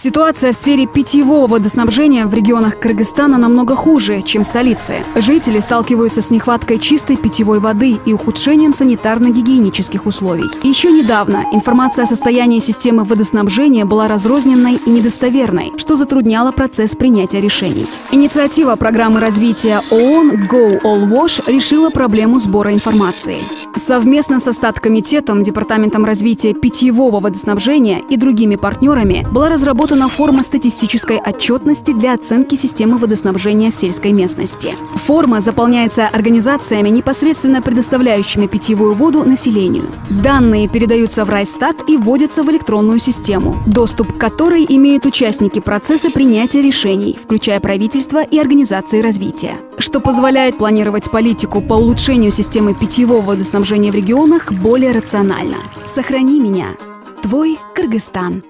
Ситуация в сфере питьевого водоснабжения в регионах Кыргызстана намного хуже, чем в столице. Жители сталкиваются с нехваткой чистой питьевой воды и ухудшением санитарно-гигиенических условий. Еще недавно информация о состоянии системы водоснабжения была разрозненной и недостоверной, что затрудняло процесс принятия решений. Инициатива программы развития ООН «Go All Wash» решила проблему сбора информации. Совместно со Статкомитетом, Департаментом развития питьевого водоснабжения и другими партнерами была разработана форма статистической отчетности для оценки системы водоснабжения в сельской местности. Форма заполняется организациями, непосредственно предоставляющими питьевую воду населению. Данные передаются в Райстат и вводятся в электронную систему, доступ к которой имеют участники процесса принятия решений, включая правительство и организации развития, что позволяет планировать политику по улучшению системы питьевого водоснабжения в регионах более рационально. Сохрани меня. Твой Кыргызстан.